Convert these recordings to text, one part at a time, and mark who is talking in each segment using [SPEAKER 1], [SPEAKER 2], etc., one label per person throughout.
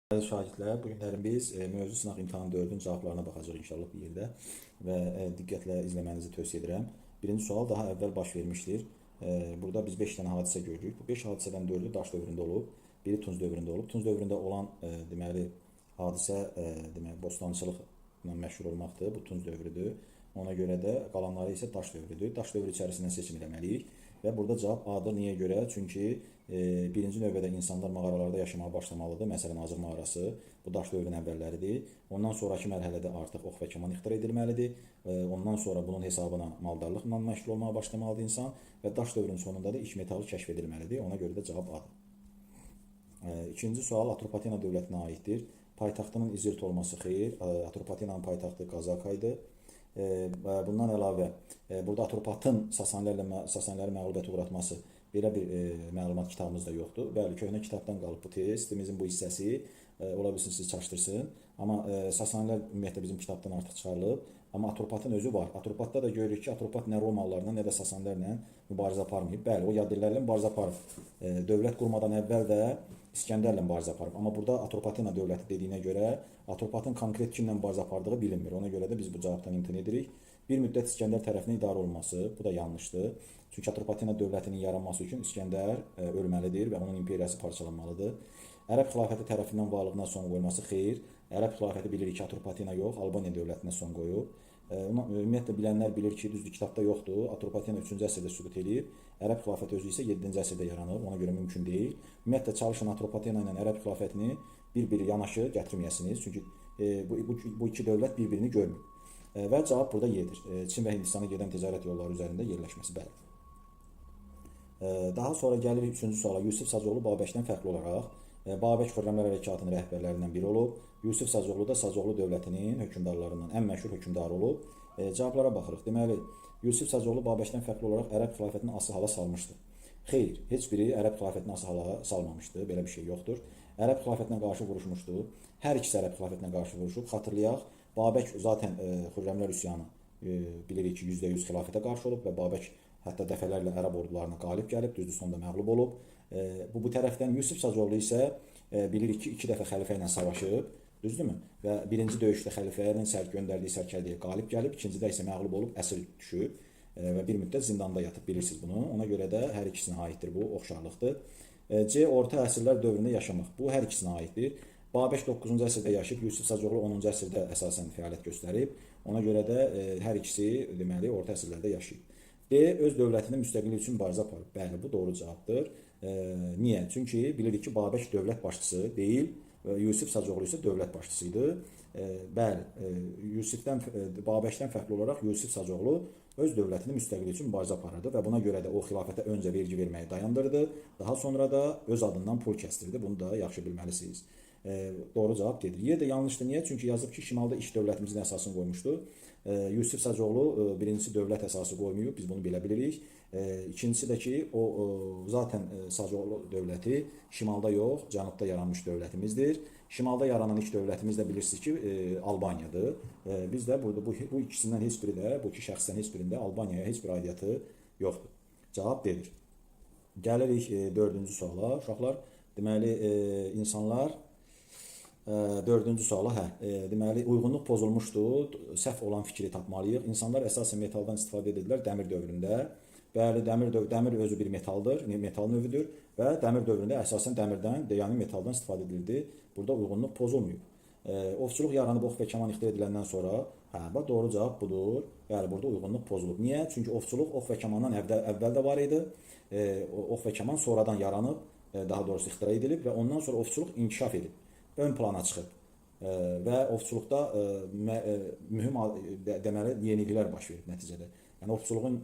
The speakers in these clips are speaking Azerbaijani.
[SPEAKER 1] Değerli şagirdlər, bu günlərin biz mövzu sınaq imtahanı 4-ün cavablarına baxacağıq inşallah bu yerdə və diqqətlə izləmənizi tövsiyə edirəm. Birinci sual daha əvvəl baş vermişdir. Burada biz 5 dənə hadisə görürük. Bu 5 hadisədən 4-ü daş dövründə olub, biri Tunc dövründə olub. Tunc dövründə olan deməli hadisə deməli bostançılıqla məşhur olmaqdır. Bu Tunc dövrüdür. Ona görə də qalanları isə daş dövrüdür. Daş dövrü içərisindən seçim etməliyik. Və burada cavab A-dır. Niyə görə? Çünki birinci növbədə insanlar mağaralarda yaşamağa başlamalıdır. Məsələn, Azıq mağarası bu daş dövrün əvvəlləridir. Ondan sonraki mərhələdə artıq ox və kaman ixtira edilməlidir. Ondan sonra bunun hesabına maldarlıqla məşğul olmağa başlamalıdır insan və daş dövrünün sonunda da iş metalı kəşf edilməlidir. Ona görə də cavab A-dır. İkinci sual Atropatena dövlətinə aiddir. Paytaxtının İzirt olması xeyir. Atropatenanın paytaxtı Qazaka idi. Bundan əlavə burada Atropatın Sasaniləri məğlubiyyətə uğratması belə bir məlumat kitabımızda yoxdur. Bəli, köhnə kitabdan qalıb bu testimizin bu hissəsi. Ola bilsin sizi çaşdırsın. Amma Sasanilər ümumiyyətlə bizim kitabdan artıq çıxarılıb. Amma Atropatın özü var. Atropatda da görürük ki, Atropat nə Romalılarla, nə də Sasanlərlə mübarizə aparmayıb. Bəli, o yadellərlə mübarizə aparıb. Dövlət qurmadan əvvəl də İskəndərlə mübarizə aparıb. Amma burada Atropatena dövləti dediyinə görə Atropatın konkret kimlə mübarizə apardığı bilinmir. Ona görə də biz bu cavabdan imtina edirik. Bir müddət İskəndər tərəfindən idarə olunması, bu da yanlışdır. Çünki Atropatena dövlətinin yaranması üçün İskəndər ölməlidir və onun imperiyası parçalanmalıdır. Ərəb xilafəti tərəfindən varlığına son qoyulması xeyir. Ərəb xilafəti bilirik ki, Atropatena yox, Albaniya dövlətinə son qoyub. Ümumiyyətlə bilənlər bilir ki, düzdür kitabda yoxdur. Atropatena 3-cü əsrdə süqut edib. Ərəb xilafəti özü isə 7-ci əsrdə yaranıb. Ona görə mümkün deyil. Ümumiyyətlə çalışın Atropatena ilə Ərəb xilafətini bir-biri yanaşı gətirməyəsiniz. Çünki bu iki dövlət bir-birini görmür. Və cavab burada yedir. Çin və Hindistana gedən ticarət yolları üzərində yerləşməsi bəli. Daha sonra gəlir 3-cü suala. Yusif Sacıoğlu Babəkdən fərqli olaraq Babək Xürrəmlər Hərəkatının rəhbərlərindən biri olub. Yusif Sacıoğlu da Sacıoğlu dövlətinin hökmdarlarından ən məşhur hökmdarı olub. Cavablara baxırıq. Deməli, Yusif Sacıoğlu Babəkdən fərqli olaraq Ərəb xilafətini asılı hala salmışdı. Xeyr, heç biri Ərəb xilafətini asılı hala salmamışdı. Belə bir şey yoxdur. Ərəb xilafətinə qarşı vuruşmuşdu. Hər ikisi Ərəb xilafətinə qarşı vuruşub. Xatırlayaq, Babək zaten Xürrəmlər üsyanı bilirik ki, %100 xilafətə qarşı olub və Babək hətta dəfələrlə ərəb ordularına qalib gəlib, düzdür, sonda məğlub olub. Bu tərəfdən Yusif Sacıoğlu isə bilirik ki, 2 dəfə xəlifə ilə savaşıb, düzdürmü? Və birinci döyüşdə xəlifənin göndərdiyi sərkərdəyə qalib gəlib, ikincidə isə məğlub olub, əsir düşüb və bir müddət zindanda yatıb, bilirsiniz bunu. Ona görə də hər ikisinə aiddir bu, oxşarlıqdır. C. Orta əsrlər dövründə yaşamaq. Bu hər ikisinə aiddir. Babək 9-cu əsrdə yaşayıb, Yusif Sacıoğlu 10-cu əsrdə əsasən fəaliyyət göstərib. Ona görə də hər ikisi deməli orta əsrlərdə yaşayıb. D. Öz dövlətinin müstəqilliyi üçün mübarizə aparıb. Bəli, bu doğru cavabdır. Niyə? Çünki bilirik ki, Babək dövlət başçısı deyil, Yusif Sacıoğlu isə dövlət başçısı idi. Bəli, Babəkdən fərqli olaraq Yusif Sacıoğlu öz dövlətinin müstəqilliyi üçün mübarizə aparırdı və buna görə də o xilafətə öncə vergi verməyi dayandırdı. Daha sonra da öz adından pul kəstirdi. Bunu da yaxşı bilməlisiniz. Doğru cavab dedir. Yer də yanlışdır. Niyə? Çünki yazıb ki, şimalda iş dövlətimizin əsasını qoymuşdu. Yusif Sacıoğlu birincisi dövlət əsası qoymayıb, biz bunu bilə bilirik. İkincisi də ki, o zaten Sacıoğlu dövləti şimalda yox, cənubda yaranmış dövlətimizdir. Şimalda yaranan ilk dövlətimiz də bilirsiniz ki, Albaniyadır. Biz də burada bu ikisindən heç biri də, bu iki şəxsdən heç birində Albaniyaya heç bir aidiyyatı yoxdur. Cavab dedir. Gəlirik 4-cü suala. Uşaqlar, deməli, insanlar 4-cü suala, deməli, uyğunluq pozulmuşdur, səhv olan fikri tapmalıyıq. İnsanlar əsasən metaldan istifadə edirlər dəmir dövründə. Bəli, dəmir özü bir metaldır, metal növüdür və dəmir dövründə əsasən dəmirdən, yəni metaldan istifadə edildi. Burada uyğunluq pozulmuyub. Ovçuluq yaranıb ox və kaman ixtira ediləndən sonra, doğru cavab budur. Bəli, burada uyğunluq pozulub. Niyə? Çünki ovçuluq ox və kamandan əvvəl də var idi. Ox və kaman sonradan yaranıb, daha doğrusu ixtira edilib və ondan sonra ovçuluq inkişaf edib, ön plana çıxıb və ovçuluqda mühüm deməli yeniliklər baş verib nəticədə. Yəni ovçuluğun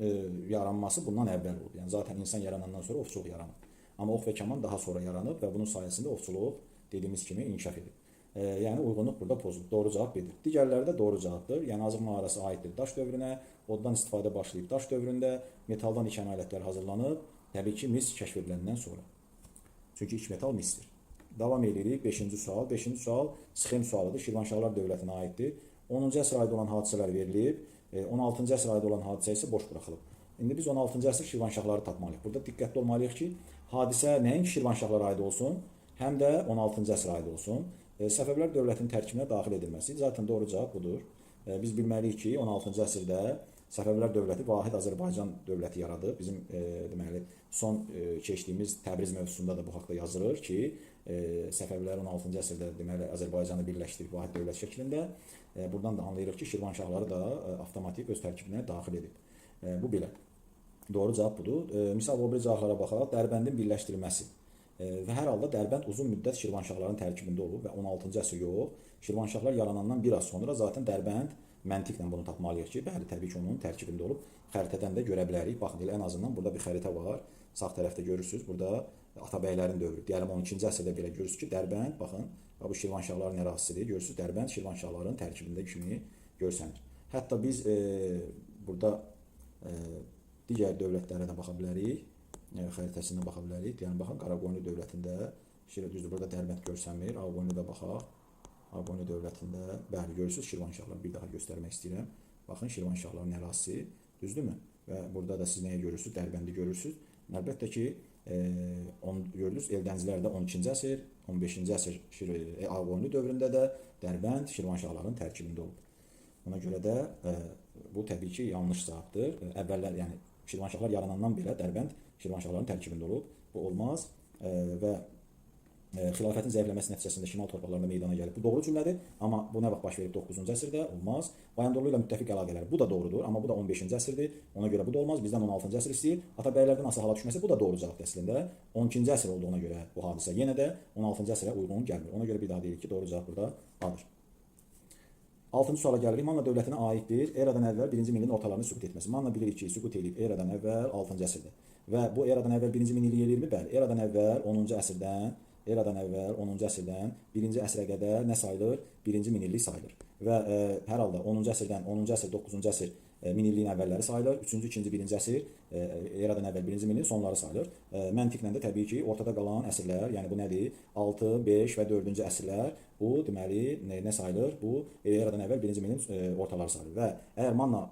[SPEAKER 1] yaranması bundan əvvəl oldu. Yəni zaten insan yaranandan sonra ovçuluq yaranıb. Amma ox və kaman daha sonra yaranıb və bunun sayəsində ovçuluq dediyimiz kimi inkişaf edib. Yəni uyğunluq burada pozulub. Doğru cavab bedir. Digərləri də doğru cavabdır. Yəni Azıq mağarası aiddir daş dövrünə, oddan istifadə başlayıb daş dövründə, metaldan iç əməliyyatlar hazırlanıb, təbii ki, mis kəşf ediləndən sonra. Çünki iç metal misdir. Davam edirik. 5-ci sual. 5-ci sual sxem sualıdır. Şirvanşahlar dövlətinə aiddir. 10-cu əsr aid olan hadisələr verilib. 16-cı əsr aid olan hadisə isə boş buraxılıb. İndi biz 16-cı əsr Şirvanşahları tapmalıyıq. Burada diqqətli olmalıyıq ki, hadisə nəinki Şirvanşahlara aid olsun, həm də 16-cı əsr aid olsun. Səfəvilər dövlətinin tərkibinə daxil edilməsi. Zaten doğru cavab budur. Biz bilməliyik ki, 16-cı əsrdə Səfəvilər dövləti vahid Azərbaycan dövləti yaradıb. Bizim deməli son keçdiyimiz Təbriz mövzusunda da bu haqda yazılır ki, Səfəvilər 16-cı əsrdə deməli Azərbaycanı birləşdirib vahid dövlət şəklində. Buradan da anlayırıq ki, Şirvanşahları da avtomatik öz tərkibinə daxil edib. Bu belə. Doğru cavab budur. Misal o biri cavablara baxaraq Dərbəndin birləşdirilməsi. Və hər halda Dərbənd uzun müddət Şirvanşahların tərkibində olub və 16-cı əsr yox, Şirvanşahlar yaranandan bir az sonra zaten Dərbənd məntiqlə bunu tapmalıyıq ki, bəli, təbii ki, onun tərkibində olub. Xəritədən də görə bilərik. Baxın, elə ən azından burada bir xəritə var. Sağ tərəfdə görürsünüz. Burada Atabəylərin dövrü. Deyəlim 12-ci əsrdə belə görürsünüz ki, Dərbənd, baxın, bu Şirvanşahların ərazisidir. Görürsünüz, Dərbənd Şirvanşahların tərkibində kimi görsənir. Hətta biz burada digər dövlətlərə də baxa bilərik. Xəritəsindən baxa bilərik. Yəni, baxın, Qaraqoyunlu dövlətində, düzdür, burada Dərbənd görsənmir. Ağqoyunluda baxaq. Ağqoyunlu dövlətində, bəli, görürsünüz, Şirvanşahlar bir daha göstərmək istəyirəm. Baxın, Şirvanşahların ərazisi, düzdürmü? Və burada da siz nəyə görürsünüz? Dərbəndi görürsünüz. Əlbəttə ki, görürsünüz, Eldənzilər də 12-ci əsr, 15-ci əsr Ağqoyunlu dövründə də Dərbənd Şirvanşahların tərkibində olub. Ona görə də bu təbii ki, yanlış cavabdır. Əvvəllər, yəni Şirvanşahlar yaranandan belə Dərbənd Şirvanşahların tərkibində olub. Bu olmaz və xilafətin zəifləməsi nəticəsində şimal torpaqlarında meydana gəlib. Bu doğru cümlədir, amma bu nə vaxt baş verib 9-cu əsrdə? Olmaz. Bayandurlu ilə müttəfiq əlaqələri. Bu da doğrudur, amma bu da 15-ci əsrdir. Ona görə bu da olmaz. Bizdən 16-cı əsr istəyir. Atabəylərdən asılı hala düşməsi bu da doğru cavabdır əslində. 12-ci əsr olduğuna görə bu hadisə yenə də 16-cı əsrə uyğun gəlmir. Ona görə bir daha deyirik ki, doğru cavab burada A-dır. 6-cı suala gəlirik. Manna dövlətinə aiddir. Eradan əvvəl 1-ci minilliyin ortalarını süqut etməsi. Manna bilirik ki, süqut edib eradan əvvəl 6-cı əsrdə. Və bu eradan əvvəl 1-ci minillik eləyirmi? Bəli. Eradan əvvəl 10-cu əsrdən 1-ci əsrə qədər nə sayılır? 1-ci minillik sayılır. Və hər halda 10-cu əsrdən 10-cu əsr, 9-cu əsr minilliyin əvvəlləri sayılır. 3-cü, 2-ci, 1-ci əsr eradan əvvəl 1-ci minillik sonları sayılır. Məntiqlə də təbii ki, ortada qalan əsrlər, yəni bu nədir? 6, 5 və 4-cü əsrlər bu deməli nə sayılır? Bu eradan əvvəl 1-ci minilliyin ortaları sayılır. Və əgər Manna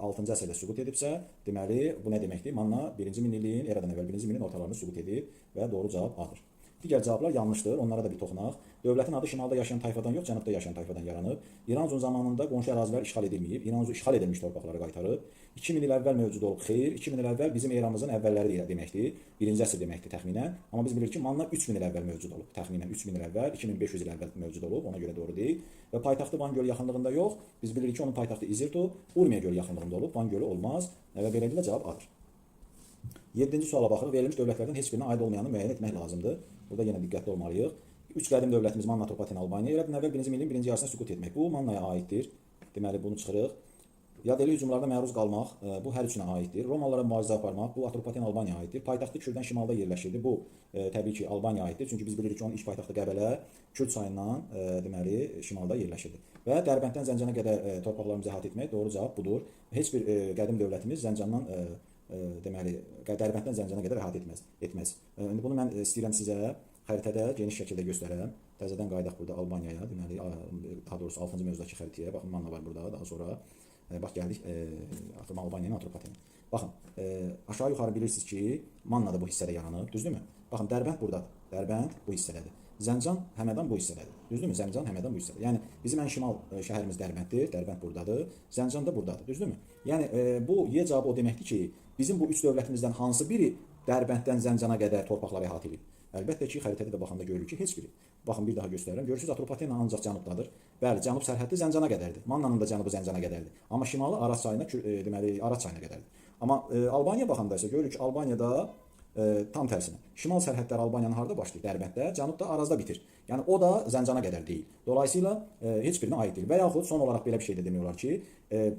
[SPEAKER 1] 6-cı əsrdə süqut edibsə, deməli bu nə deməkdir? Manna 1-ci minilliyin eradan əvvəl 1-ci minilliyin ortalarını süqut edib və doğru cavab A-dır. Digər cavablar yanlışdır, onlara da bir toxunaq. Dövlətin adı şimalda yaşayan tayfadan yox, cənubda yaşayan tayfadan yaranıb. İranzun zamanında qonşu ərazilər işğal edilməyib, İranzu işğal edilmiş torpaqları qaytarıb. 2000 il əvvəl mövcud olub, xeyr, 2000 il əvvəl bizim eramızın əvvəlləri deməkdir, 1-ci əsr deməkdir təxminən. Amma biz bilirik ki, Manna 3000 il əvvəl mövcud olub, təxminən 3000 il əvvəl, 2500 il əvvəl mövcud olub, ona görə doğru deyil. Və paytaxtı Van gölü yaxınlığında yox, biz bilirik ki, onun paytaxtı İzirtu, Urmiya gölü yaxınlığında olub, Van gölü olmaz və beləliklə cavab A-dır. 7-ci suala baxırıq. Verilmiş dövlətlərdən heç birinə aid olmayanı müəyyən etmək lazımdır. Burada yenə diqqətli olmalıyıq. 3 qədim dövlətimiz Manna, Atropatena, Albaniya eradan əvvəl 1-ci minilliyin 1-ci yarısına süqut etmək. Bu Mannaya aiddir. Deməli bunu çıxırıq. Yadelli hücumlarına məruz qalmaq, bu hər üçünə aiddir. Romalılara mübarizə aparmaq, bu Atropatena, Albaniyaya aiddir. Paytaxtı Kürdən şimalda yerləşirdi. Bu təbii ki, Albaniyaya aiddir. Çünki biz bilirik ki, onun ilk paytaxtı Qəbələ Kürd çayından deməli şimalda yerləşirdi. Və Dərbənddən Zəncana qədər torpaqlarımızı əhatə etmək doğru cavab budur. Heç bir qədim dövlətimiz Zəncandan deməli Dərbənddən Zəncana qədər əhatə etməz. İndi bunu mən istəyirəm sizə xəritədə geniş şəkildə göstərəm. Təzədən qayıdaq burada Albaniyaya, deməli daha doğrusu 6-cı mövzudakı xəritəyə. Baxın Manna var burada, daha sonra bax gəldik Albaniyanın Atropatena. Baxın, aşağı yuxarı bilirsiniz ki, Manna da bu hissədə yaranıb, düzdürmü? Baxın Dərbənd burdadır. Dərbənd bu hissədədir. Zəncan Həmədan bu hissədədir. Düzdürmü? Zəncan Həmədan bu hissədədir. Yəni bizim ən şimal şəhərimiz Dərbənddir. Dərbənd burdadır. Zəncan da burdadır. Düzdürmü? Yəni bu Y cavabı o deməkdir ki, bizim bu üç dövlətimizdən hansı biri Dərbənddən Zəncana qədər torpaqları əhatə edib? Əlbəttə ki, xəritədə də baxanda görürük ki, heç biri. Baxın bir daha göstərirəm. Görürsüz Atropatena ancaq cənubdadır. Bəli, cənub sərhəddi Zəncana qədərdir. Mannanın da cənubu Zəncana qədərdir. Amma şimalı Araz çayına, deməli Araz çayına qədərdir. Amma Albaniya baxanda isə görürük ki, Albaniyada tam tərsinə. Şimal sərhədləri Albaniyanın harda başlayır? Dərbənddə, cənubda Arazda bitir. Yəni o da Zəncana qədər deyil. Dolayısıyla heç birinə aid deyil. Və yaxud son olaraq belə bir şey də demək olar ki,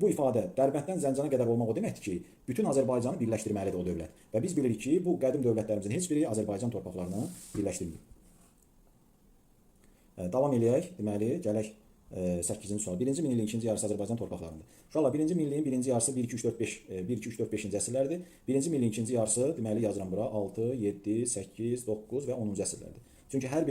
[SPEAKER 1] bu ifadə Dərbənddən Zəncana qədər olmaq o deməkdir ki, bütün Azərbaycanı birləşdirməlidir o dövlət. Və biz bilirik ki, bu qədim dövlətlərimizin heç biri Azərbaycan torpaqlarını birləşdirmir. Davam eləyək. Deməli, gələk 8-ci sual. 1-ci minilliyin ikinci yarısı Azərbaycan torpaqlarındadır. Uşaqlar, 1-ci minilliyin birinci yarısı 1-2-3-4-5-ci əsrlərdir. 1-ci minilliyin ikinci yarısı, deməli yazıram bura 6, 7, 8, 9 və 10-cu əsrlərdir. Çünki hər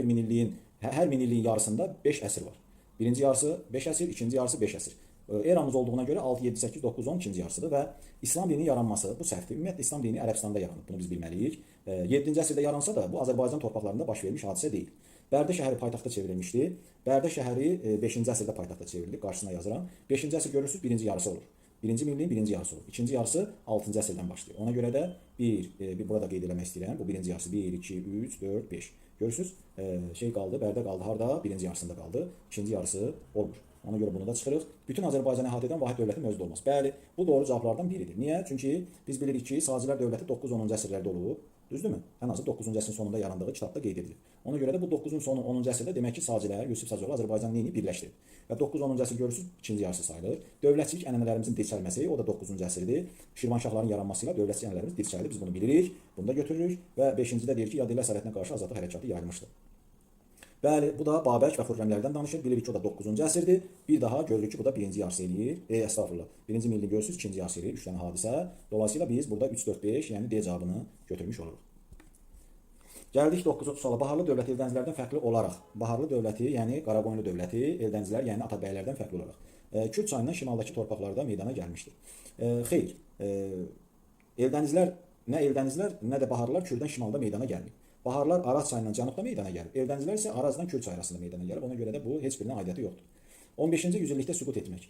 [SPEAKER 1] minilliyin yarısında 5 əsr var. Birinci yarısı 5 əsr, ikinci yarısı 5 əsr. Eramız olduğuna görə 6, 7, 8, 9, 10 ikinci yarısıdır və İslam dininin yaranması, bu səhvdir. Ümumiyyətlə İslam dini Ərəbistanda yaranıb, bunu biz bilməliyik. 7-ci əsrdə yaransa da bu Azərbaycan torpaqlarında baş vermiş hadisə deyil. Bərdə şəhəri paytaxta çevrilmişdi. Bərdə şəhəri 5-ci əsrdə paytaxta çevrildi. Qarşısına yazıram. 5-ci əsr görürsüz, birinci yarısı olur. Birinci minilliyin birinci yarısı olur. İkinci yarısı 6-cı əsrdən başlayır. Ona görə də bir burada qeyd eləmək istəyirəm. Bu birinci yarısı 1, 2, 3, 4, 5. Görürsüz, şey qaldı, Bərdə qaldı. Harda? Birinci yarısında qaldı. İkinci yarısı olmur. Ona görə bunu da çıxırıq. Bütün Azərbaycanı əhatə edən vahid dövlətin mövcud olmaz. Bəli, bu doğru cavablardan biridir. Niyə? Çünki biz bilirik ki, Sacilər dövləti 9-10-cu əsrlərdə olub. Düzdürmü? Ən azı 9-cu əsrin sonunda yarandığı kitabda qeyd edilir. Ona görə də bu 9-cu sonu 10-cu əsrdə demək ki, Sacilər, Yusif Sacıoğlu Azərbaycanı neyini birləşdirib. Və 9-10-cu əsr görürsüz, ikinci yarısı sayılır. Dövlətçilik ənənələrimizin dirçəlməsi, o da 9-cu əsrdir. Şirvanşahların yaranması ilə dövlətçilik ənənələrimiz dirçəldi. Biz bunu bilirik, bunu da götürürük və 5-cidə deyir ki, Yadelli əsarətinə qarşı azadlıq hərəkatı yayılmışdı. Bəli, bu da Babək və Xürrəmlərdən danışır. Bilirik ki, o da 9-cu əsrdir. Bir daha görürük ki, bu da birinci yarısı eləyir. Estağfurullah. Birinci minillik görürsünüz, ikinci yarısı eləyir. 3 dənə hadisə. Dolayısıyla biz burada 3, 4, 5, yəni D cavabını götürmüş oluruq. Gəldik 9-cu suala. Baharlı dövlət Eldənizlərdən fərqli olaraq. Baharlı dövləti, yəni Qaraqoyunlu dövləti, Eldənizlər, yəni Atabəylərdən fərqli olaraq. Kürd çayından şimaldakı torpaqlarda meydana gəlmişdir. Xeyr, Eldənizlər, nə də Baharlılar Kürddən şimalda meydana gəlmir. Baharlar Araz çayından cənubda meydana gəlib. Eldənizlər isə Arazdan Kürd çayı arasında meydana gəlib. Ona görə də bu heç birinə aidiyyəti yoxdur. 15-ci yüzillikdə süqut etmək.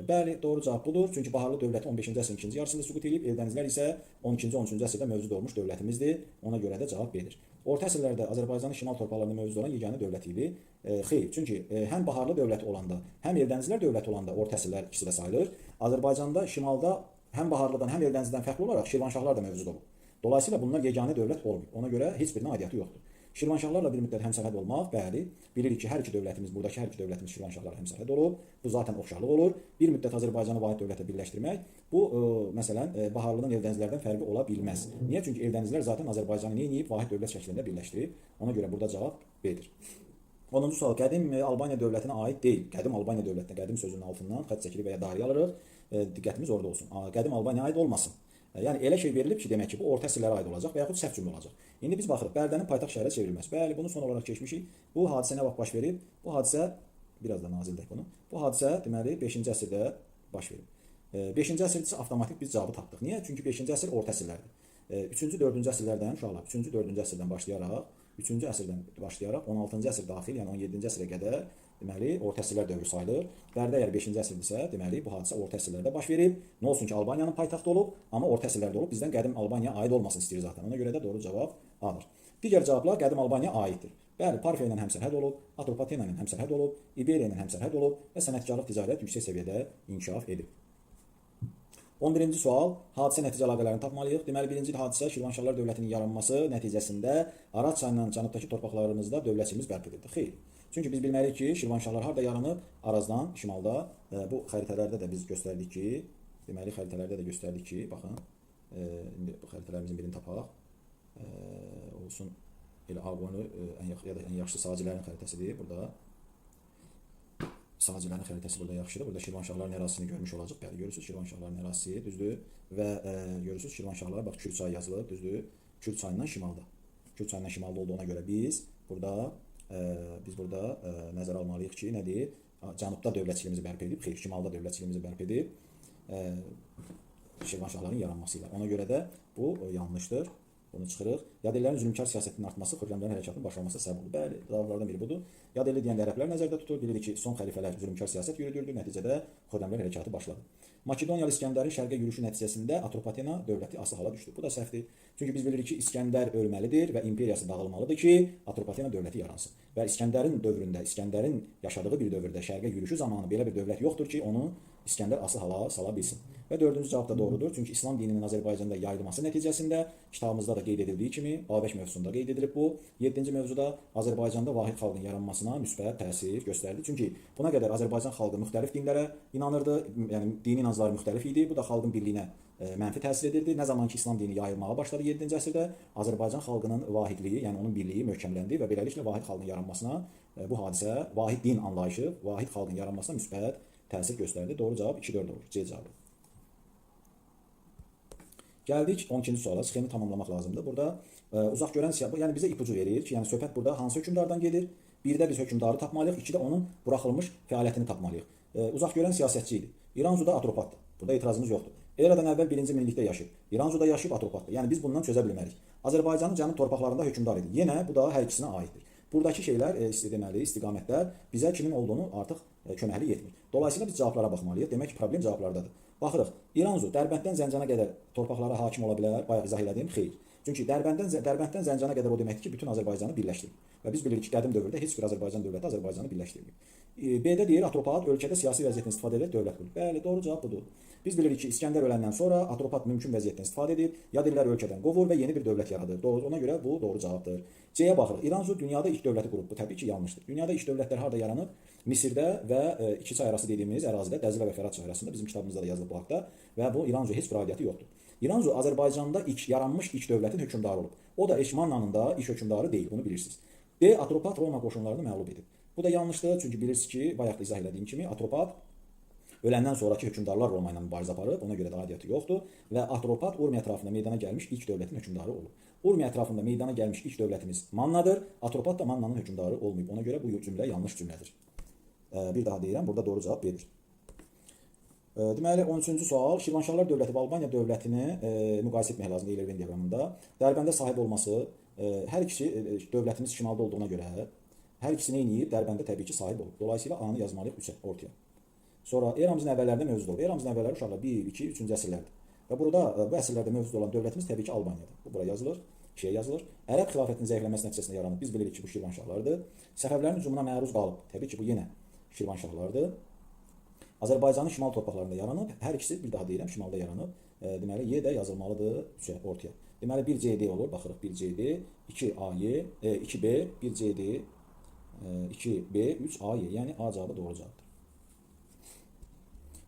[SPEAKER 1] Bəli, doğru cavab budur. Çünki Baharlı dövləti 15-ci əsrin ikinci yarısında süqut edib, Eldənizlər isə 12-ci, 13-cü əsrdə mövcud olmuş dövlətimizdir. Ona görə də cavab B-dir. Orta əsrlərdə Azərbaycanın şimal torpaqlarında mövcud olan yeganə dövlət idi. Xeyr, çünki həm Baharlı dövləti olanda, həm Eldənizlər dövləti olanda orta əsrlər ikisi də sayılır. Azərbaycanda şimalda həm Baharlıdan, həm Eldənizdən fərqli olaraq Şirvanşahlar da mövcud olub. Dolayısıyla bunlar yeganə dövlət olmuyor. Ona görə heç birinə aidiyyəti yoxdur. Şirvanşahlarla bir müddət həmsərhəd olmaq, bəli, bilirik ki, hər iki dövlətimiz, buradakı hər iki dövlətimiz Şirvanşahlarla həmsərhəd olub. Bu zaten oxşarlıq olur. Bir müddət Azərbaycanı vahid dövlətə birləşdirmək, bu məsələn Baharlıdan Eldənizlərdən fərqi ola bilməz. Niyə? Çünki Eldənizlər zaten Azərbaycanı neyib vahid dövlət şəklində birləşdirib. Ona görə burada cavab B-dir. 10-cu sual. Qədim Albaniya dövlətinə aid deyil. Qədim Albaniya dövlətinə, qədim sözünün altından xətt çəkilir və ya dairə alırıq. Diqqətimiz orada olsun. Qədim Albaniyaya aid olmasın. Yəni elə şey verilib ki, demək ki, bu orta əsrlərə aid olacaq və yaxud səhv cümlə olacaq. İndi biz baxırıq, Bərdənin paytaxt şəhərə çevrilməsi. Bəli, bunu son olaraq keçmişik. Bu hadisə nə vaxt baş verib? Bu hadisə biraz da nazildək bunu. Bu hadisə deməli 5-ci əsrdə baş verib. 5-ci əsrdə isə avtomatik biz cavabı tapdıq. Niyə? Çünki 5-ci əsr orta əsrlərdir. 3-cü, 4-cü əsrlərdən uşaqlar, 3-cü, 4-cü əsrdən başlayaraq 16-cı əsr daxil, yəni 17-ci əsrə qədər deməli orta əsrlər dövrü sayılır. Bərdə əgər 5-ci əsrdirsə, deməli bu hadisə orta əsrlərdə baş verib. Nə olsun ki, Albaniyanın paytaxtı olub, amma orta əsrlərdə olub. Bizdən qədim Albaniyaya aid olmasını istəyir zaten. Ona görə də doğru cavab A-dır. Digər cavablar qədim Albaniyaya aiddir. Bəli, Parfiya ilə həmsərhəd olub, Atropatena ilə həmsərhəd olub, İberiya ilə həmsərhəd olub və sənətkarlıq, ticarət yüksək səviyyədə inkişaf edib. 11-ci sual, hadisə nəticə əlaqələrini tapmalıyıq. Deməli, birinci hadisə Şirvanşahlar dövlətinin yaranması nəticəsində Araz çayından cənubdakı torpaqlarımızda dövlətçiliyimiz bərpa edildi. Xeyr. Çünki biz bilməliyik ki, Şirvanşahlar harda yaranıb? Arazdan, şimalda. Bu xəritələrdə də biz göstərdik ki, deməli xəritələrdə də göstərdik ki, baxın, indi bu xəritələrimizin birini tapaq. Olsun, elə Ağqonu ən yaxşı Sacilərin xəritəsidir burada. Sacilərin xəritəsi burada yaxşıdır. Burada Şirvanşahların ərazisini görmüş olacaq. Bəli, görürsünüz Şirvanşahların ərazisi, düzdür? Və görürsünüz Şirvanşahlar, bax Kürd çayı yazılıb, düzdür? Kürd çayından şimalda. Kürd çayından şimalda olduğuna görə biz burada nəzərə almalıyıq ki, nədir? Cənubda dövlətçiliyimizi bərpa edib, xeyr, şimalda dövlətçiliyimizi bərpa edib Şirvanşahların yaranması ilə. Ona görə də bu yanlışdır. Bunu çıxırıq. Yadellilərin zülmkar siyasətinin artması Xürrəmlərin hərəkatının başlamasına səbəb oldu. Bəli, cavablardan biri budur. Yadelli deyən ərəblər nəzərdə tutulur. Bilirik ki, son xəlifələr zülmkar siyasət yürüdürdü. Nəticədə Xürrəmlər hərəkatı başladı. Makedoniyalı İskəndərin şərqə yürüşü nəticəsində Atropatena dövləti asılı hala düşdü. Bu da səhvdir. Çünki biz bilirik ki, İskəndər ölməlidir və imperiyası dağılmalıdır ki, Atropatena dövləti yaransın. Və İskəndərin dövründə, İskəndərin yaşadığı bir dövrdə şərqə yürüşü zamanı belə bir dövlət yoxdur ki, onu İskəndər asıl hala sala bilsin. Və dördüncü cavab da doğrudur. Çünki İslam dininin Azərbaycanda yayılması nəticəsində kitabımızda da qeyd edildiyi kimi Babək mövzusunda qeyd edilib bu. 7-ci mövzuda Azərbaycanda vahid xalqın yaranmasına müsbət təsir göstərdi. Çünki buna qədər Azərbaycan xalqı müxtəlif dinlərə inanırdı. Yəni dini inancları müxtəlif idi. Bu da xalqın birliyinə mənfi təsir edirdi. Nə zaman ki İslam dini yayılmağa başladı 7-ci əsrdə Azərbaycan xalqının vahidliyi, yəni onun birliyi möhkəmləndi və beləliklə vahid xalqın yaranmasına bu hadisə vahid din anlayışı, vahid xalqın yaranmasına müsbət təsir göstərdi. Doğru cavab 2-4 olur. C cavabı. Gəldik 12-ci suala. Sxemi tamamlamaq lazımdır. Burada uzaq görən siyasət, yəni bizə ipucu verir ki, yəni söhbət burada hansı hökmdardan gedir? Birdə biz hökmdarı tapmalıyıq, ikidə onun buraxılmış fəaliyyətini tapmalıyıq. Uzaq görən siyasətçi idi. İranzuda Atropatdır. Burada etirazımız yoxdur. Eradan əvvəl 1-ci minillikdə yaşayıb. İranzuda yaşayıb Atropatdır. Yəni biz bundan çözə bilmərik. Azərbaycanın cənub torpaqlarında hökmdar idi. Yenə bu da hər ikisinə aiddir. Buradakı şeylər, deməli, istiqamətlər bizə kimin olduğunu artıq köməklik etmir. Dolayısıyla biz cavablara baxmalıyıq. Demək ki, problem cavablardadır. Baxırıq. İranzu Dərbənddən Zəncana qədər torpaqlara hakim ola bilər. Bayaq izah elədim, xeyr. Çünki Dərbənddən Zəncana qədər o deməkdir ki, bütün Azərbaycanı birləşdirir. Və biz bilirik ki, qədim dövrdə heç bir Azərbaycan dövləti Azərbaycanı birləşdirmir. B-də deyir, Atropat ölkədə siyasi vəziyyətdən istifadə edərək dövlət qurur. Bəli, doğru cavab budur. Biz bilirik ki, İskəndər öləndən sonra Atropat mümkün vəziyyətdən istifadə edir, yad illər ölkədən qovur və yeni bir dövlət yaradır. Ona görə bu doğru cavabdır. C-yə baxırıq. İranzu dünyada ilk dövləti qurub. Bu təbii ki, yanlışdır. Dünyada ilk dövlətlər harda yaranıb? Misirdə və iki çay arası dediyimiz ərazidə, Dəzlə və Fərat çay arasında, bizim kitabımızda da yazılıb bu haqda və bu İranzu heç bir aidiyyəti yoxdur. İranzu Azərbaycanda yaranmış ilk dövlətin hökmdarı olub. O da Eşmannanın da ilk hökmdarı deyil, bunu bilirsiniz. D. Atropat Roma qoşunlarını məğlub edib. Bu da yanlışdır, çünki bilirsiniz ki, bayaq da izah elədiyim kimi Atropat öləndən sonraki hökmdarlar Roma ilə mübarizə aparıb, ona görə də aidiyyəti yoxdur və Atropat Urmiya ətrafında meydana gəlmiş ilk dövlətin hökmdarı olub. Urmiya ətrafında meydana gəlmiş ilk dövlətimiz Mannadır, Atropat da Mannanın hökmdarı olmayıb. Ona görə bu cümlə yanlış cümlədir. Bir daha deyirəm, burada doğru cavab verir. Deməli, 13-cü sual. Şirvanşahlar dövləti və Albaniya dövlətini müqayisə etmək lazımdır İlerven diaqramında. Dərbəndə sahib olması, hər ikisi dövlətimiz şimalda olduğuna görə hər ikisi nə edib? Dərbəndə təbii ki, sahib olub. Dolayısıyla A-nı yazmalıyıq 3-ə, ortaya. Sonra eramızın əvvəllərində mövcud olub. Eramızın əvvəlləri uşaqlar 1, 2, 3-cü əsrlərdir. Və burada bu əsrlərdə mövcud olan dövlətimiz təbii ki, Albaniyadır. Bu bura yazılır, yazılır. Ərəb xilafətinin zəifləməsi nəticəsində yaranıb. Biz bilirik ki, bu Şirvanşahlardır. Səfəvlərin hücumuna məruz qalıb. Təbii ki, bu yenə Şirvanşahlardır. Azərbaycanın şimal torpaqlarında yaranıb. Hər ikisi bir daha deyirəm, şimalda yaranıb. Deməli, Y də yazılmalıdır 3-ə, ortaya. Deməli, 1CD olur. Baxırıq 1CD, 2AY, 2B, 1CD, 2B, 3AY. Yəni A cavabı doğru cavabdır.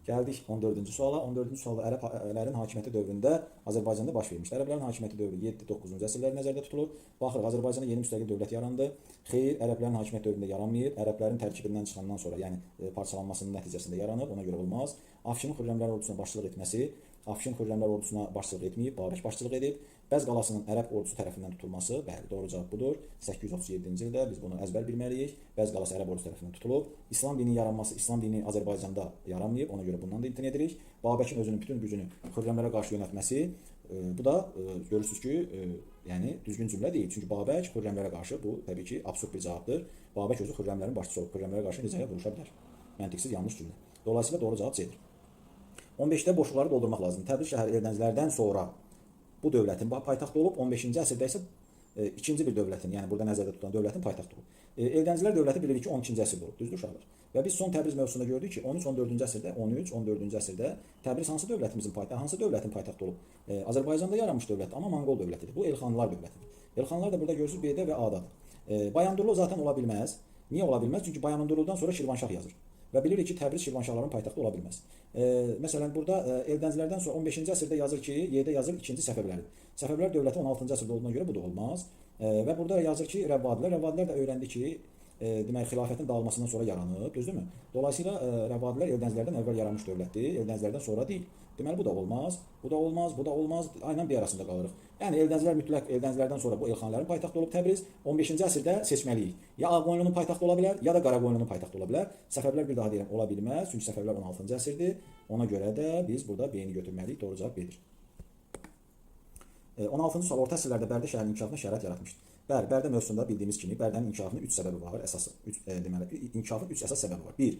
[SPEAKER 1] Gəldik 14-cü suala. 14-cü sualda ərəblərin hakimiyyəti dövründə Azərbaycanda baş vermişdir. Ərəblərin hakimiyyəti dövrü 7-9-cu əsrlər nəzərdə tutulur. Baxırıq, Azərbaycanda yeni müstəqil dövlət yarandı. Xeyr, ərəblərin hakimiyyəti dövründə yaranmayıb. Ərəblərin tərkibindən çıxandan sonra, yəni parçalanmasının nəticəsində yaranıb. Ona görə olmaz. Afşinin Xürrəmlər ordusuna başçılıq etməsi, Afşin Xürrəmlər ordusuna başçılıq etməyib, Babək başçılıq edib. Bəz qalasının ərəb ordusu tərəfindən tutulması, bəli, doğru cavab budur. 837-ci ildə biz bunu əzbər bilməliyik. Bəz qalası ərəb ordusu tərəfindən tutulub. İslam dininin yaranması, İslam dini Azərbaycanda yaranmayıb, ona görə bundan da imtina edirik. Babəkin özünün bütün gücünü Xürrəmlərə qarşı yönəltməsi, bu da görürsünüz ki, yəni düzgün cümlə deyil. Çünki Babək Xürrəmlərə qarşı bu təbii ki, absurd bir cavabdır. Babək özü Xürrəmlərin başçısı olub, Xürrəmlərə qarşı necə vuruşa bilər? Məntiqsiz yanlış cümlə. Dolayısıyla doğru cavab C-dir. 15-də boşluqları doldurmaq lazımdır. Təbriz şəhəri Eldəncilərdən sonra bu dövlətin paytaxtı olub, 15-ci əsrdə isə ikinci bir dövlətin, yəni burada nəzərdə tutulan dövlətin paytaxtı olub. Eldəncilər dövləti bilirik ki, 12-ci əsrdə olub, düzdür uşaqlar? Və biz son Təbriz mövzusunda gördük ki, 13-14-cü əsrdə, 13-14-cü əsrdə Təbriz hansı dövlətimizin paytaxtı, hansı dövlətin paytaxtı olub? Azərbaycanda yaranmış dövlət, amma Monqol dövlətidir. Bu Elxanlılar dövlətidir. Elxanlılar da burada görürsünüz B-də və A-dadır. Bayandurlu zaten ola bilməz. Niyə ola bilməz? Çünki Bayandurludan sonra Şirvanşah yazır. Və bilirik ki, Təbriz Şirvanşahların paytaxtı ola bilməz. Məsələn, burada Eldəncilərdən sonra 15-ci əsrdə yazır ki, Y-də yazır 2-ci Səfəvilər. Səfəvilər dövləti 16-cı əsrdə olduğuna görə bu da olmaz. Və burada yazır ki, Rəvvadilər. Rəvvadilər də öyrəndi ki, demək, xilafətin dağılmasından sonra yaranıb, düzdürmü? Dolayısıyla Rəvvadilər Eldəncilərdən əvvəl yaranmış dövlətdir, Eldəncilərdən sonra deyil. Deməli, bu da olmaz, bu da olmaz, bu da olmaz. Aynen bir arasında qalırıq. Yəni Eldəncilər mütləq Eldəncilərdən sonra bu Elxanların paytaxtı olub Təbriz 15-ci əsrdə seçməliyik. Ya Ağqoyunlunun paytaxtı ola bilər, ya da Qaraqoyunlunun paytaxtı ola bilər. Səfəvilər bir daha deyirəm, ola bilməz. Çünki Səfəvilər 16-cı əsrdir. Ona görə də biz burada B-ni götürməliyik. Doğru cavab B-dir. 16-cı sual orta əsrlərdə Bərdə şəhərinin inkişafına şərait yaratmışdır. Bəli, Bərdə mövzusunda bildiyimiz kimi Bərdənin inkişafının 3 səbəbi var, əsas. Deməli, inkişafın 3 əsas səbəbi var. 1.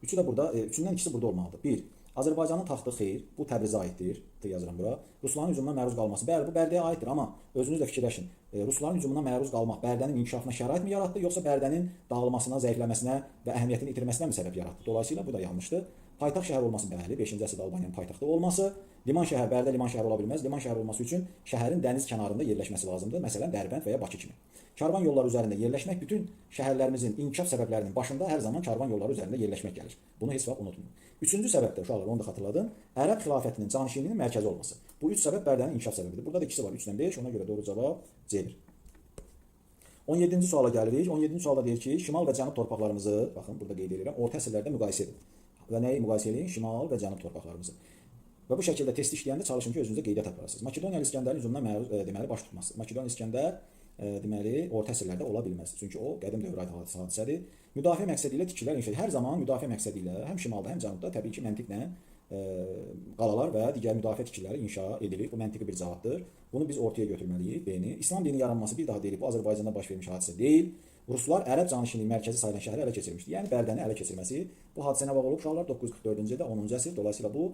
[SPEAKER 1] Üçü də burada, üçündən ikisi burada olmalıdır. 1. Azərbaycanın taxtı xeyr, bu Təbrizə aiddir. Yazıram bura. Rusların hücumuna məruz qalması. Bəli, bu Bərdəyə aiddir, amma özünüz də fikirləşin. Rusların hücumuna məruz qalmaq Bərdənin inkişafına şərait mi yaratdı, yoxsa Bərdənin dağılmasına, zəifləməsinə və əhəmiyyətini itirməsinə mi səbəb yaratdı? Dolayısıyla bu da yanlışdır. Paytaxt şəhər olması bəli, 5-ci əsrdə Albaniyanın paytaxtı olması, liman şəhər, Bərdə liman şəhəri ola bilməz. Liman şəhəri olması üçün şəhərin dəniz kənarında yerləşməsi lazımdır. Məsələn, Dərbənd və ya Bakı kimi. Karvan yolları üzərində yerləşmək bütün şəhərlərimizin inkişaf səbəblərinin başında hər zaman karvan yolları üzərində yerləşmək gəlir. Bunu heç vaxt unutmayın. Üçüncü səbəb də uşaqlar, onu da xatırladım. Ərəb xilafətinin canişinliyinin mərkəzi olması. Bu üç səbəb Bərdənin inkişaf səbəbidir. Burada da ikisi var, 3-dən 5, ona görə doğru cavab C-dir. 17-ci suala gəlirik. 17-ci sualda deyir ki, şimal və cənub torpaqlarımızı, baxın burada qeyd edirəm, orta əsrlərdə müqayisə edin. Və nəyi müqayisə edin? Şimal və cənub torpaqlarımızı. Və bu şəkildə test işləyəndə çalışın ki, özünüzə qeydiyyat aparasınız. Makedoniyalı İskəndərin hücumuna məruz deməli baş tutması. Makedoniyalı İskəndər deməli orta əsrlərdə ola bilməz. Çünki o qədim dövrə aid hadisədir. Müdafiə məqsədi ilə tikililər inşa edir. Hər zaman müdafiə məqsədi ilə həm şimalda, həm cənubda təbii ki, məntiqlə qalalar və digər müdafiə tikililəri inşa edilir. Bu məntiqi bir cavabdır. Bunu biz ortaya götürməliyik. B-ni. İslam dini yaranması bir daha deyirik. Bu Azərbaycanda baş vermiş hadisə deyil. Ruslar ərəb canişinliyi mərkəzi sayılan şəhəri ələ keçirmişdi. Yəni Bərdəni ələ keçirməsi bu hadisə nə vaxt olub uşaqlar? 944-cü ildə 10-cu əsr. Dolayısıyla bu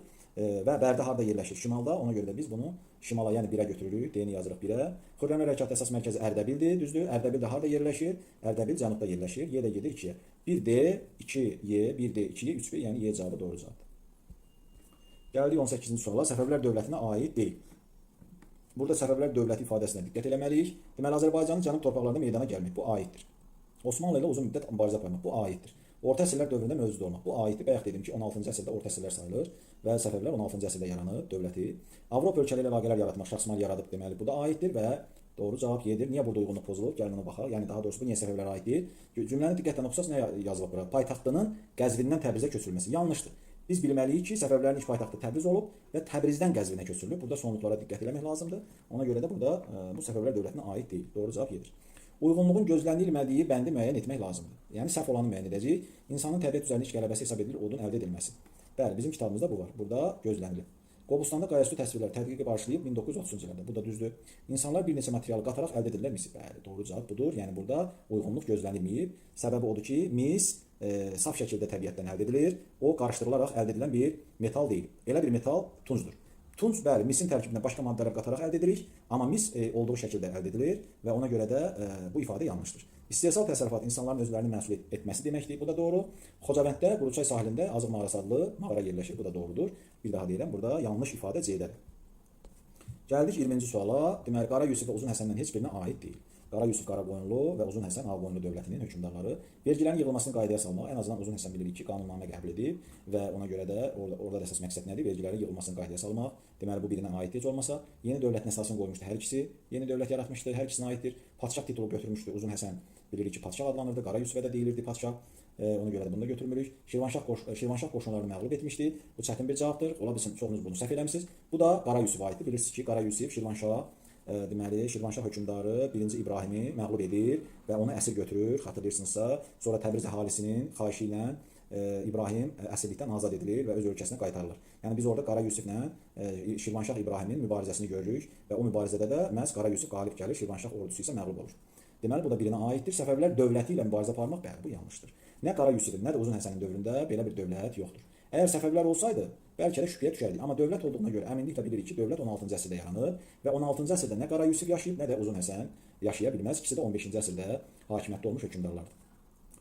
[SPEAKER 1] və Bərdə harda yerləşir? Şimalda. Ona görə də biz bunu şimala, yəni 1-ə götürürük. D-ni yazırıq 1-ə. Xürrəmlər Hərəkatı əsas mərkəzi Ərdəbildir, düzdür? Ərdəbil də harda yerləşir? Ərdəbil cənubda yerləşir. Y də gedir 2-yə. 1D, 2Y, 1D, 2Y, 3B, yəni Y cavabı doğru cavabdır. Gəldik 18-ci suala. Səfəvilər dövlətinə aid deyil. Burada Səfəvilər dövləti ifadəsinə diqqət eləməliyik. Deməli, Azərbaycanın cənub torpaqlarında meydana gəlmək bu aiddir. Osmanlı ilə uzun müddət mübarizə aparmaq bu aiddir. Orta əsrlər dövründə mövcud olmaq bu aiddir. Bayaq dedim ki, 16-cı əsrdə orta əsrlər sayılır və Səfəvilər 16-cı əsrdə yaranıb dövləti. Avropa ölkələri ilə əlaqələr yaratmaq şəxsmal yaradıb, deməli bu da aiddir və doğru cavab Y-dir. Niyə burada uyğunluq pozulub? Gəlin ona baxaq. Yəni daha doğrusu bu niyə Səfəvlərə aid deyil? Cümləni diqqətlə oxusaq nə yazılıb bura? Paytaxtının Qəzvindən Təbrizə köçürülməsi. Yanlışdır. Biz bilməliyik ki, Səfəvlərin ilk paytaxtı Təbriz olub və Təbrizdən Qəzvinə köçürülüb. Burada sonluqlara diqqət eləmək lazımdır. Ona görə də burada bu Səfəvilər dövlətinə aid deyil. Doğru cavab Y-dir. Uyğunluğun gözlənilmədiyi bəndi müəyyən etmək lazımdır. Yəni səhv olanı müəyyən edəcəyik. İnsanın təbiət üzərində iş qələbəsi hesab edilir odun əldə edilməsi. Bəli, bizim kitabımızda bu var. Burada gözlənilib. Qobustanda qayaüstü təsvirlər tədqiqi başlayıb 1930-cu ildə. Bu da düzdür. İnsanlar bir neçə materialı qataraq əldə edirlər misi. Bəli, doğru cavab budur. Yəni burada uyğunluq gözlənilməyib. Səbəbi odur ki, mis saf şəkildə təbiətdən əldə edilir. O qarışdırılaraq əldə edilən bir metal deyil. Elə bir metal tuncdur. Tunc, bəli, misin tərkibində başqa maddələr qataraq əldə edilir, amma mis olduğu şəkildə əldə edilir və ona görə də bu ifadə yanlışdır. İstehsal təsərrüfatı insanların özlərini məsul etməsi deməkdir. Bu da doğru. Xocabənddə Quruçay sahilində Azıq mağarası adlı mağara yerləşir. Bu da doğrudur. Bir daha deyirəm, burada yanlış ifadə C-dədir. Gəldik 20-ci suala. Deməli, Qara Yusif və Uzun Həsəndən heç birinə aid deyil. Qara Yusif Qaraqoyunlu və Uzun Həsən Ağqoyunlu dövlətinin hökmdarları vergilərin yığılmasını qaydaya salmaq, ən azından Uzun Həsən bilirik ki, qanunnamə qəbul edib və ona görə də orada da əsas məqsəd nədir? Vergilərin yığılmasını qaydaya salmaq. Deməli, bu birinə aid heç olmasa, yeni dövlətin əsasını qoymuşdu hər ikisi. Yeni dövlət yaratmışdı, hər ikisinə aiddir. Padşah titulu götürmüşdü. Uzun Həsən bilirik ki, padşah adlanırdı. Qara Yusifə də deyilirdi padşah. Ona görə də bunu da götürmürük. Şirvanşah qoşunlarını məğlub etmişdi. Bu çətin bir cavabdır. Ola bilsin çoxunuz bunu səhv eləmisiniz. Bu da Qara Yusifə aiddir. Bilirsiniz ki, Qara Yusif Şirvanşah deməli Şirvanşah hökmdarı 1-ci İbrahimi məğlub edir və onu əsir götürür, xatırlayırsınızsa. Sonra Təbriz əhalisinin xahişi ilə İbrahim əsirlikdən azad edilir və öz ölkəsinə qaytarılır. Yəni biz orada Qara Yusiflə Şirvanşah İbrahimin mübarizəsini görürük və o mübarizədə də məhz Qara Yusif qalib gəlir, Şirvanşah ordusu isə məğlub olur. Deməli bu da birinə aiddir. Səfəvilər dövləti ilə mübarizə aparmaq, bəli, bu yanlışdır. Nə Qara Yusifin, nə də Uzun Həsənin dövründə belə bir dövlət yoxdur. Əgər Səfəvilər olsaydı, bəlkə də şübhəyə düşərdik. Amma dövlət olduğuna görə əminliklə bilirik ki, dövlət 16-cı əsrdə yaranıb və 16-cı əsrdə nə Qara Yusif yaşayıb, nə də Uzun Həsən yaşaya bilməz. İkisi də 15-ci əsrdə hakimiyyətdə olmuş hökmdarlardır.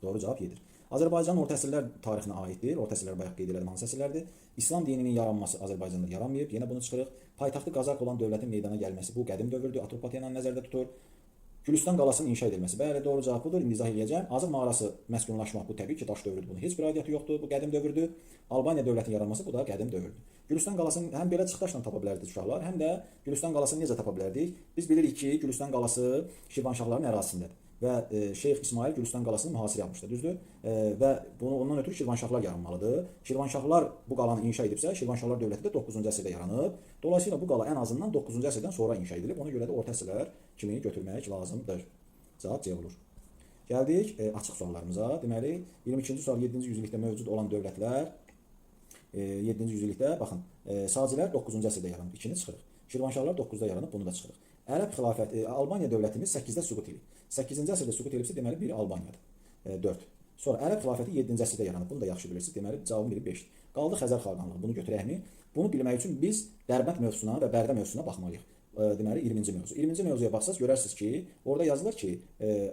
[SPEAKER 1] Doğru cavab Y-dir. Azərbaycanın orta əsrlər tarixinə aiddir. Orta əsrlər bayaq qeyd elədim, hansı əsrlərdir? İslam dininin yaranması Azərbaycanda yaranmayıb. Yenə bunu çıxırıq. Paytaxtı Qazaq olan dövlətin meydana gəlməsi bu qədim dövrdür. Atropatena nəzərdə tutur. Gülüstan qalasının inşa edilməsi. Bəli, doğru cavab budur. İndi izah edəcəm. Azıq mağarası məskunlaşmaq bu təbii ki, daş dövrüdür. Bunun heç bir aidiyyəti yoxdur. Bu qədim dövrdür. Albaniya dövlətinin yaranması bu da qədim dövrdür. Gülüstan qalasını həm belə çıxdaşla tapa bilərdik uşaqlar, həm də Gülüstan qalasını necə tapa bilərdik? Biz bilirik ki, Gülüstan qalası Şirvanşahların ərazisindədir və Şeyx İsmail Gülüstan qalasını mühasirə yapmışdır, düzdür? Və ondan ötürü Şirvanşahlar yaranmalıdır. Şirvanşahlar bu qalanı inşa edibsə, Şirvanşahlar dövləti də 9-cu əsrdə yaranıb. Dolayısıyla bu qala ən azından 9-cu əsrdən sonra inşa edilib. Ona görə də orta əsrlər kimi götürmək lazımdır. Cavab C olur. Gəldik açıq suallarımıza. Deməli, 22-ci sual 7-ci yüzillikdə mövcud olan dövlətlər 7-ci yüzillikdə baxın, Sacilər 9-cu əsrdə yaranıb, 2-ni çıxırıq. Şirvanşahlar 9-da yaranıb, bunu da çıxırıq. Ərəb xilafəti, Albaniya dövlətimiz 8-də süqut edib. 8-ci əsrdə süqut edibsə, deməli biri Albaniyadır. 4. Sonra Ərəb xilafəti 7-ci əsrdə yaranıb. Bunu da yaxşı bilirsiniz. Deməli cavabın biri 5-dir. Qaldı Xəzər xaqanlığı. Bunu götürəkmi? Bunu bilmək üçün biz Dərbənd mövzusuna və Bərdə mövzusuna baxmalıyıq. Deməli 20-ci mövzu. 20-ci mövzuya baxsaz görərsiniz ki, orada yazılır ki,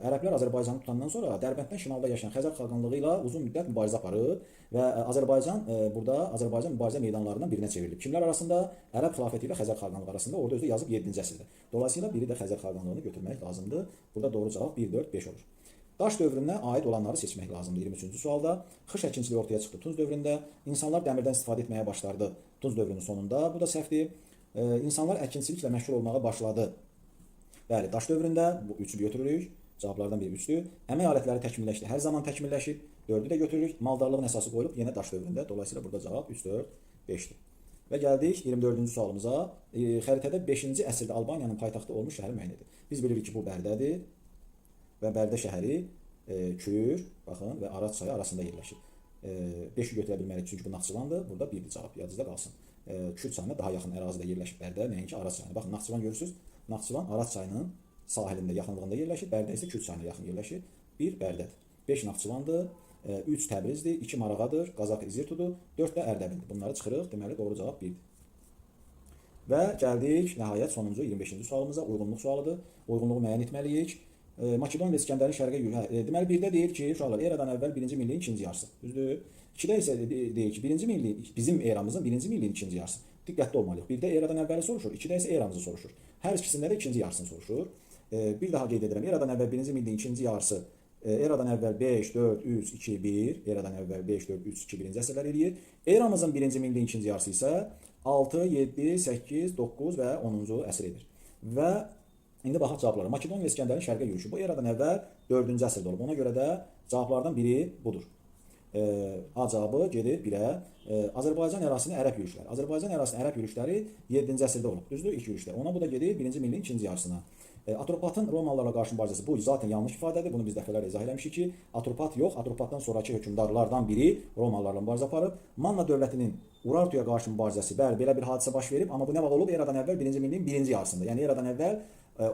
[SPEAKER 1] ərəblər Azərbaycanı tutandan sonra Dərbənddən şimalda yaşayan Xəzər xaqanlığı ilə uzun müddət mübarizə aparıb və Azərbaycan mübarizə meydanlarından birinə çevrilib. Kimlər arasında? Ərəb xilafəti ilə Xəzər xaqanlığı arasında. Orada özü yazıb 7-ci əsrdə. Dolayısıyla biri də Xəzər xaqanlığını götürmək lazımdır. Burada doğru cavab 1, 4, 5 olur. Daş dövrünə aid olanları seçmək lazımdır 23-cü sualda. Xış əkinçiliyi ortaya çıxdı Tunc dövründə. İnsanlar dəmirdən istifadə etməyə başlardı Tunc dövrünün sonunda. Bu da səhvdir. İnsanlar əkinçiliklə məşğul olmağa başladı. Bəli, daş dövründə bu 3-ü götürürük. Cavablardan biri 3-dür. Əmək alətləri təkmilləşdi. Hər zaman təkmilləşib. 4-ü də götürürük. Maldarlığın əsası qoyulub yenə daş dövründə. Dolayısıyla burada cavab 3, 4, 5-dir. Və gəldik 24-cü sualımıza. Xəritədə 5-ci əsrdə Albaniyanın paytaxtı olmuş şəhəri müəyyən edin. Biz bilirik ki, bu Bərdədir. Və Bərdə şəhəri Kür, baxın, və Araz çayı arasında yerləşir. 5-i götürə bilmərik, çünki bu Naxçıvandır. Burada 1-dir cavab, yadınızda qalsın. Kür çayına daha yaxın ərazidə yerləşib Bərdə, nəinki Araz çayına. Baxın, Naxçıvan görürsünüz, Naxçıvan Araz çayının sahilində, yaxınlığında yerləşir, Bərdə isə Kür çayına yaxın yerləşir. 1 Bərdədir. 5 Naxçıvandır, 3 Təbrizdir, 2 Marağadır, Qazaq İzirtudur, 4 də Ərdəbildir. Bunları çıxırıq. Deməli doğru cavab 1-dir. Və gəldik nəhayət sonuncu 25-ci sualımıza. Uyğunluq sualıdır. Uyğunluğu müəyyən etməliyik. Makedon və İskəndərin şərqə yürüyüşü. Deməli, 1-də deyir ki, uşaqlar eradan əvvəl 1-ci minliyin ikinci yarısı. Düzdür? 2-də isə deyir ki, 1-ci minlik bizim eramızın 1-ci minliyin ikinci yarısı. Diqqətli olmalıyıq. 1-də eradan əvvəli soruşur, 2-də isə eramızı soruşur. Hər ikisində də ikinci yarısını soruşur. Bir daha qeyd edirəm. Eradan əvvəl 1-ci minliyin ikinci yarısı eradan əvvəl 5, 4, 3, 2, 1, eradan əvvəl 5, 4, 3, 2, 1-ci əsrlər eləyir. Eramızın 1-ci minliyin ikinci yarısı isə 6, 7, 8, 9 və 10-cu əsr edir. Və indi baxaq cavablara. Makedon və İskəndərin şərqə yürüyüşü. Bu eradan əvvəl 4-cü əsrdə olub. Ona görə də cavablardan biri budur. A cavabı gedir 1-ə. Azərbaycan ərazisinin ərəb yürüşləri. Azərbaycan ərazisinin ərəb yürüşləri 7-ci əsrdə olub. Düzdür? İlk yürüşlər. Ona bu da gedir 1-ci minliyin ikinci yarısına. Atropatın Romalılara qarşı mübarizəsi bu zaten yanlış ifadədir. Bunu biz dəfələrlə izah eləmişik ki, Atropat yox, Atropatdan sonraki hökmdarlardan biri Romalılarla mübarizə aparıb. Manna dövlətinin Urartuya qarşı mübarizəsi, bəli, belə bir hadisə baş verib, amma bu nə vaxt olub? Eradan əvvəl 1-ci minliyin birinci yarısında. Yəni eradan əvvəl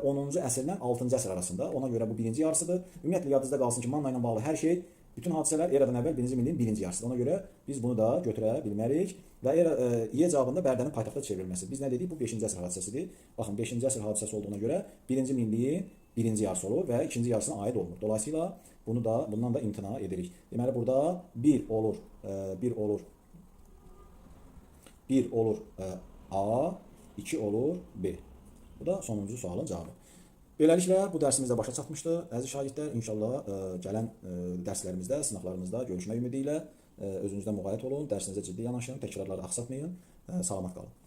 [SPEAKER 1] 10-cu əsrlə 6-cı əsr arasında. Ona görə bu birinci yarısıdır. Ümumiyyətlə yadınızda qalsın ki, Manna ilə bağlı hər şey, bütün hadisələr eradan əvvəl 1-ci minliyin birinci yarısıdır. Ona görə biz bunu da götürə bilmərik. Və Y cavabında Bərdənin paytaxta çevrilməsi. Biz nə dedik? Bu 5-ci əsr hadisəsidir. Baxın, 5-ci əsr hadisəsi olduğuna görə 1-ci minliyin birinci yarısı olur və ikinci yarısına aid olmur. Dolayısıyla bundan da imtina edirik. Deməli, burada 1 olur, 1 olur A, 2 olur B. Bu da sonuncu sualın cavabı. Beləliklə, bu dərsimiz də başa çatmışdır. Əziz şagirdlər, inşallah gələn dərslərimizdə, sınaqlarımızda görüşmək ümidi ilə özünüzdən müğayət olun, dərsinizə ciddi yanaşın, təkrarları axsatmayın. Salamat qalın.